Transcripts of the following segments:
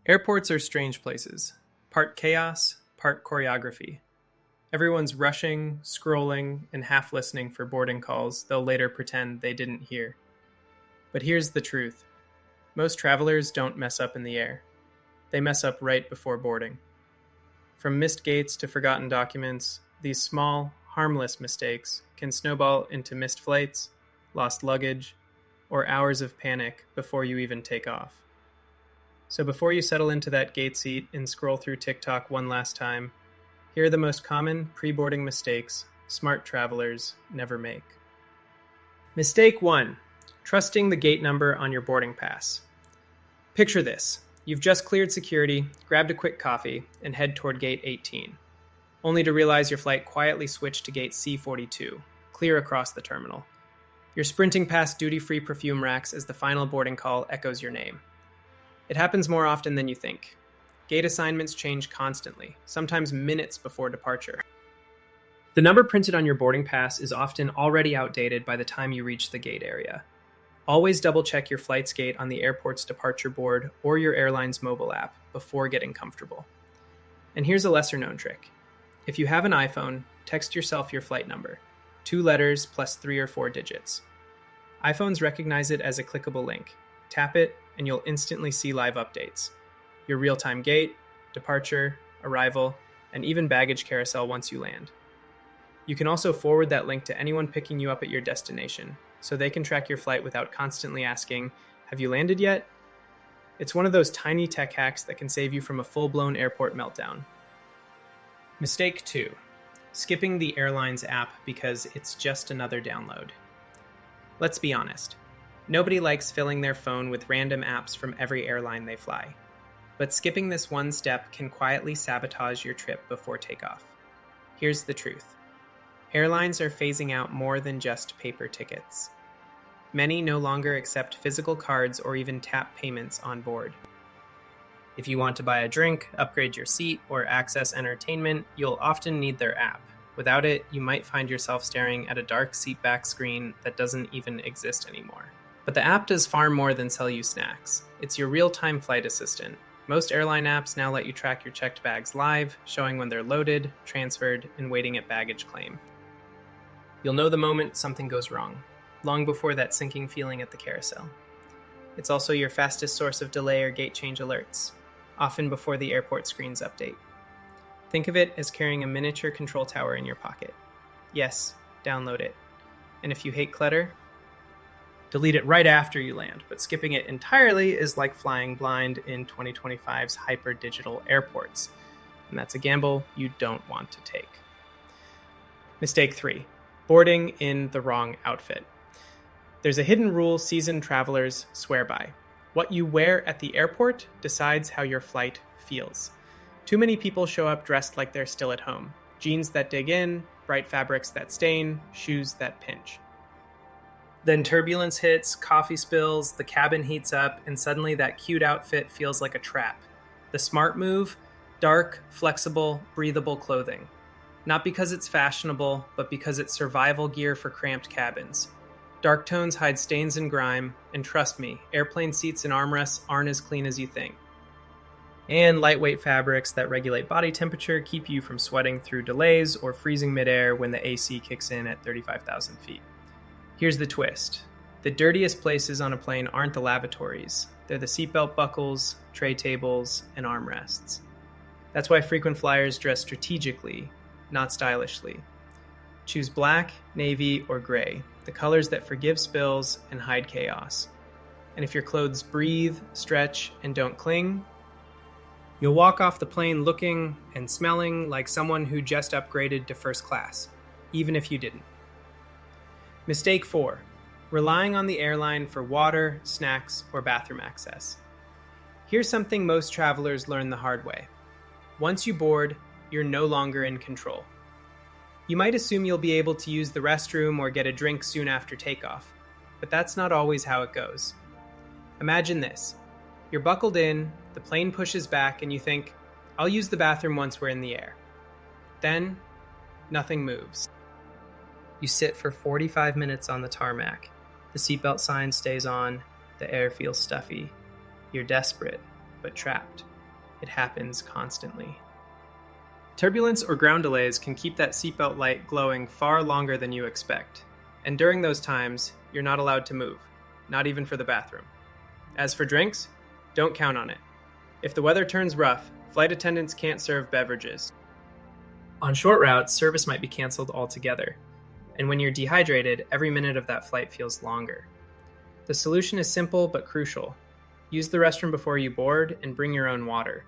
Airports are strange places, part chaos, part choreography. Everyone's rushing, scrolling, and half listening for boarding calls they'll later pretend they didn't hear. But here's the truth. Most travelers don't mess up in the air. They mess up right before boarding. From missed gates to forgotten documents, these small, harmless mistakes can snowball into missed flights, lost luggage, or hours of panic before you even take off. So before you settle into that gate seat and scroll through TikTok one last time, here are the most common pre-boarding mistakes smart travelers never make. Mistake 1. Trusting the gate number on your boarding pass. Picture this. You've just cleared security, grabbed a quick coffee, and head toward gate 18, only to realize your flight quietly switched to gate C42, clear across the terminal. You're sprinting past duty-free perfume racks as the final boarding call echoes your name. It happens more often than you think. Gate assignments change constantly, sometimes minutes before departure. The number printed on your boarding pass is often already outdated by the time you reach the gate area. Always double-check your flight's gate on the airport's departure board or your airline's mobile app before getting comfortable. And here's a lesser-known trick. If you have an iPhone, text yourself your flight number, 2 letters plus 3 or 4 digits. iPhones recognize it as a clickable link. Tap it, and you'll instantly see live updates. Your real-time gate, departure, arrival, and even baggage carousel once you land. You can also forward that link to anyone picking you up at your destination, so they can track your flight without constantly asking, "Have you landed yet?" It's one of those tiny tech hacks that can save you from a full-blown airport meltdown. Mistake 2. Skipping the airline's app because it's just another download. Let's be honest. Nobody likes filling their phone with random apps from every airline they fly. But skipping this one step can quietly sabotage your trip before takeoff. Here's the truth. Airlines are phasing out more than just paper tickets. Many no longer accept physical cards or even tap payments on board. If you want to buy a drink, upgrade your seat, or access entertainment, you'll often need their app. Without it, you might find yourself staring at a dark seatback screen that doesn't even exist anymore. But the app does far more than sell you snacks. It's your real-time flight assistant. Most airline apps now let you track your checked bags live, showing when they're loaded, transferred, and waiting at baggage claim. You'll know the moment something goes wrong, long before that sinking feeling at the carousel. It's also your fastest source of delay or gate change alerts, often before the airport screens update. Think of it as carrying a miniature control tower in your pocket. Yes, download it. And if you hate clutter, delete it right after you land, but skipping it entirely is like flying blind in 2025's hyper-digital airports. And that's a gamble you don't want to take. Mistake 3. Boarding in the wrong outfit. There's a hidden rule seasoned travelers swear by. What you wear at the airport decides how your flight feels. Too many people show up dressed like they're still at home. Jeans that dig in, bright fabrics that stain, shoes that pinch. Then turbulence hits, coffee spills, the cabin heats up, and suddenly that cute outfit feels like a trap. The smart move? Dark, flexible, breathable clothing. Not because it's fashionable, but because it's survival gear for cramped cabins. Dark tones hide stains and grime, and trust me, airplane seats and armrests aren't as clean as you think. And lightweight fabrics that regulate body temperature keep you from sweating through delays or freezing midair when the AC kicks in at 35,000 feet. Here's the twist. The dirtiest places on a plane aren't the lavatories. They're the seatbelt buckles, tray tables, and armrests. That's why frequent flyers dress strategically, not stylishly. Choose black, navy, or gray, the colors that forgive spills and hide chaos. And if your clothes breathe, stretch, and don't cling, you'll walk off the plane looking and smelling like someone who just upgraded to first class, even if you didn't. Mistake 4. Relying on the airline for water, snacks, or bathroom access. Here's something most travelers learn the hard way. Once you board, you're no longer in control. You might assume you'll be able to use the restroom or get a drink soon after takeoff, but that's not always how it goes. Imagine this. You're buckled in, the plane pushes back, and you think, I'll use the bathroom once we're in the air. Then, nothing moves. You sit for 45 minutes on the tarmac. The seatbelt sign stays on, the air feels stuffy. You're desperate, but trapped. It happens constantly. Turbulence or ground delays can keep that seatbelt light glowing far longer than you expect. And during those times, you're not allowed to move, not even for the bathroom. As for drinks, don't count on it. If the weather turns rough, flight attendants can't serve beverages. On short routes, service might be canceled altogether. And when you're dehydrated, every minute of that flight feels longer. The solution is simple but crucial. Use the restroom before you board and bring your own water.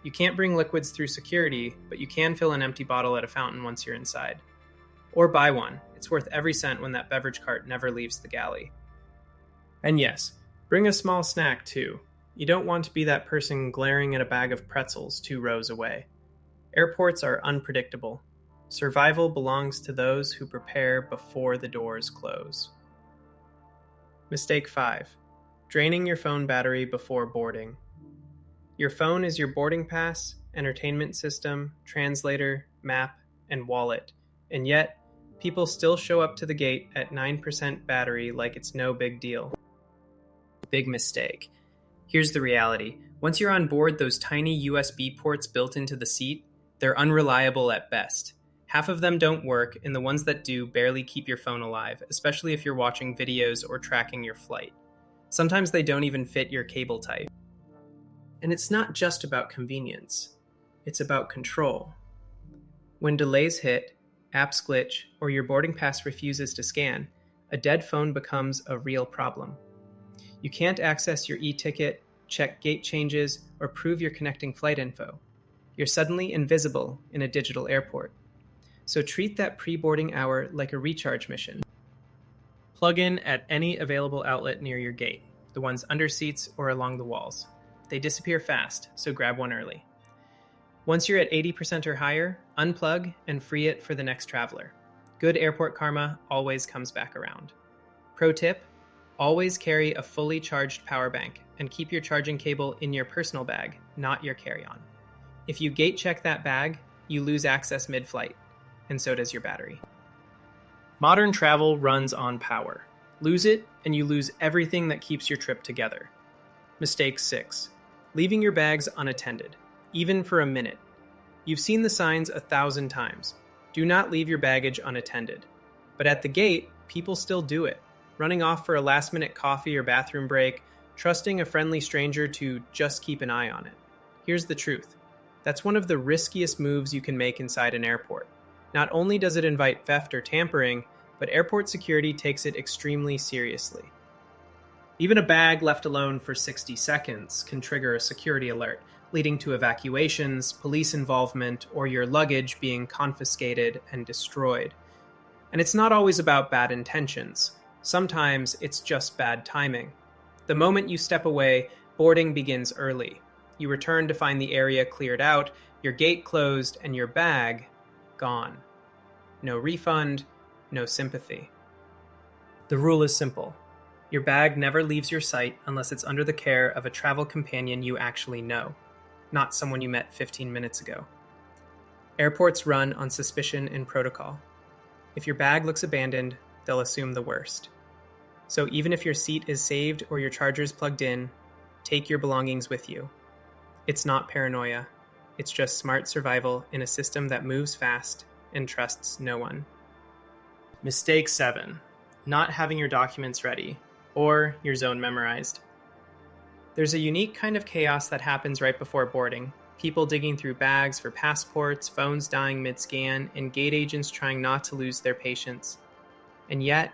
You can't bring liquids through security, but you can fill an empty bottle at a fountain once you're inside. Or buy one. It's worth every cent when that beverage cart never leaves the galley. And yes, bring a small snack too. You don't want to be that person glaring at a bag of pretzels 2 rows away. Airports are unpredictable. Survival belongs to those who prepare before the doors close. Mistake 5. Draining your phone battery before boarding. Your phone is your boarding pass, entertainment system, translator, map, and wallet. And yet, people still show up to the gate at 9% battery like it's no big deal. Big mistake. Here's the reality. Once you're on board, those tiny USB ports built into the seat, they're unreliable at best. Half of them don't work, and the ones that do barely keep your phone alive, especially if you're watching videos or tracking your flight. Sometimes they don't even fit your cable type. And it's not just about convenience. It's about control. When delays hit, apps glitch, or your boarding pass refuses to scan, a dead phone becomes a real problem. You can't access your e-ticket, check gate changes, or prove your connecting flight info. You're suddenly invisible in a digital airport. So treat that pre-boarding hour like a recharge mission. Plug in at any available outlet near your gate, the ones under seats or along the walls. They disappear fast, so grab one early. Once you're at 80% or higher, unplug and free it for the next traveler. Good airport karma always comes back around. Pro tip, always carry a fully charged power bank and keep your charging cable in your personal bag, not your carry-on. If you gate check that bag, you lose access mid-flight, and so does your battery. Modern travel runs on power. Lose it, and you lose everything that keeps your trip together. Mistake 6. Leaving your bags unattended, even for a minute. You've seen the signs 1,000 times. Do not leave your baggage unattended. But at the gate, people still do it, running off for a last-minute coffee or bathroom break, trusting a friendly stranger to just keep an eye on it. Here's the truth. That's one of the riskiest moves you can make inside an airport. Not only does it invite theft or tampering, but airport security takes it extremely seriously. Even a bag left alone for 60 seconds can trigger a security alert, leading to evacuations, police involvement, or your luggage being confiscated and destroyed. And it's not always about bad intentions. Sometimes it's just bad timing. The moment you step away, boarding begins early. You return to find the area cleared out, your gate closed, and your bag gone. No refund, no sympathy. The rule is simple. Your bag never leaves your sight unless it's under the care of a travel companion you actually know, not someone you met 15 minutes ago. Airports run on suspicion and protocol. If your bag looks abandoned, they'll assume the worst. So even if your seat is saved or your charger is plugged in, take your belongings with you. It's not paranoia. It's just smart survival in a system that moves fast and trusts no one. Mistake 7. Not having your documents ready, or your zone memorized. There's a unique kind of chaos that happens right before boarding. People digging through bags for passports, phones dying mid-scan, and gate agents trying not to lose their patience. And yet,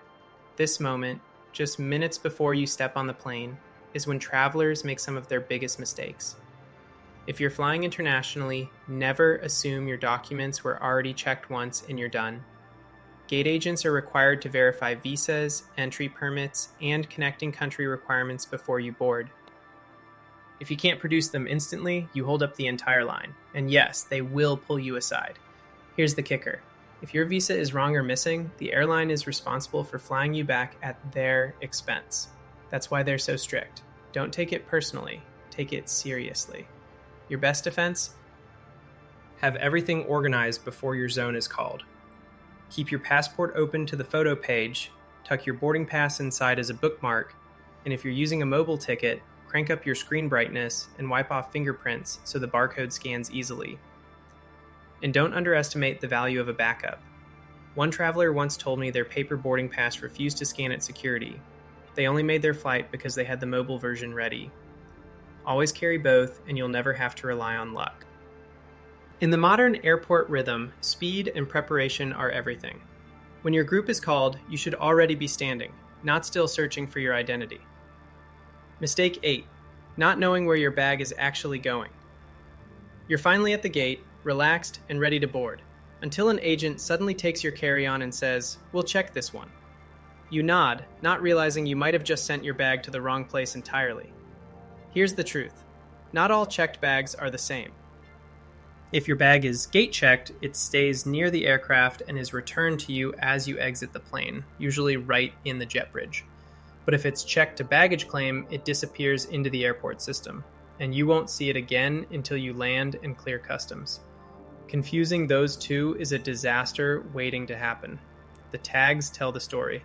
this moment, just minutes before you step on the plane, is when travelers make some of their biggest mistakes. If you're flying internationally, never assume your documents were already checked once and you're done. Gate agents are required to verify visas, entry permits, and connecting country requirements before you board. If you can't produce them instantly, you hold up the entire line. And yes, they will pull you aside. Here's the kicker. If your visa is wrong or missing, the airline is responsible for flying you back at their expense. That's why they're so strict. Don't take it personally. Take it seriously. Your best defense? Have everything organized before your zone is called. Keep your passport open to the photo page, tuck your boarding pass inside as a bookmark, and if you're using a mobile ticket, crank up your screen brightness, and wipe off fingerprints so the barcode scans easily. And don't underestimate the value of a backup. One traveler once told me their paper boarding pass refused to scan at security. They only made their flight because they had the mobile version ready. Always carry both, and you'll never have to rely on luck. In the modern airport rhythm, speed and preparation are everything. When your group is called, you should already be standing, not still searching for your identity. Mistake 8. Not knowing where your bag is actually going. You're finally at the gate, relaxed and ready to board, until an agent suddenly takes your carry-on and says, "We'll check this one." You nod, not realizing you might have just sent your bag to the wrong place entirely. Here's the truth. Not all checked bags are the same. If your bag is gate checked, it stays near the aircraft and is returned to you as you exit the plane, usually right in the jet bridge. But if it's checked to baggage claim, it disappears into the airport system, and you won't see it again until you land and clear customs. Confusing those two is a disaster waiting to happen. The tags tell the story.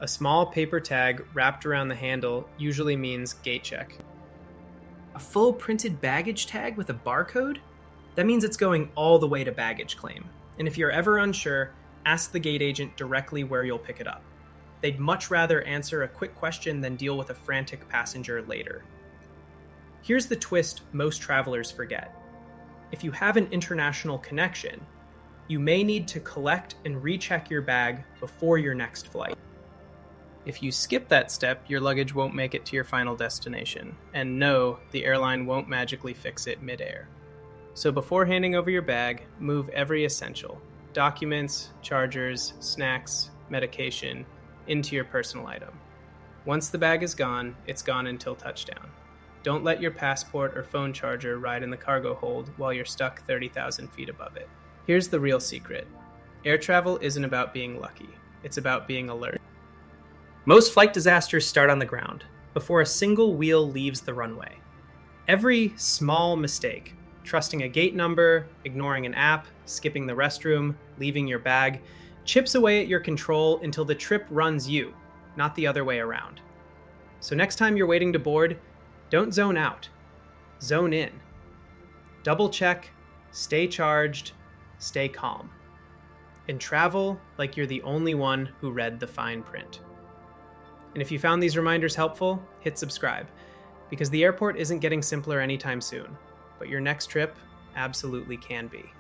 A small paper tag wrapped around the handle usually means gate check. A full printed baggage tag with a barcode? That means it's going all the way to baggage claim. And if you're ever unsure, ask the gate agent directly where you'll pick it up. They'd much rather answer a quick question than deal with a frantic passenger later. Here's the twist most travelers forget. If you have an international connection, you may need to collect and recheck your bag before your next flight. If you skip that step, your luggage won't make it to your final destination. And no, the airline won't magically fix it midair. So before handing over your bag, move every essential, documents, chargers, snacks, medication, into your personal item. Once the bag is gone, it's gone until touchdown. Don't let your passport or phone charger ride in the cargo hold while you're stuck 30,000 feet above it. Here's the real secret. Air travel isn't about being lucky. It's about being alert. Most flight disasters start on the ground, before a single wheel leaves the runway. Every small mistake, trusting a gate number, ignoring an app, skipping the restroom, leaving your bag, chips away at your control until the trip runs you, not the other way around. So next time you're waiting to board, don't zone out. Zone in. Double check, stay charged, stay calm. And travel like you're the only one who read the fine print. And if you found these reminders helpful, hit subscribe, because the airport isn't getting simpler anytime soon. But your next trip absolutely can be.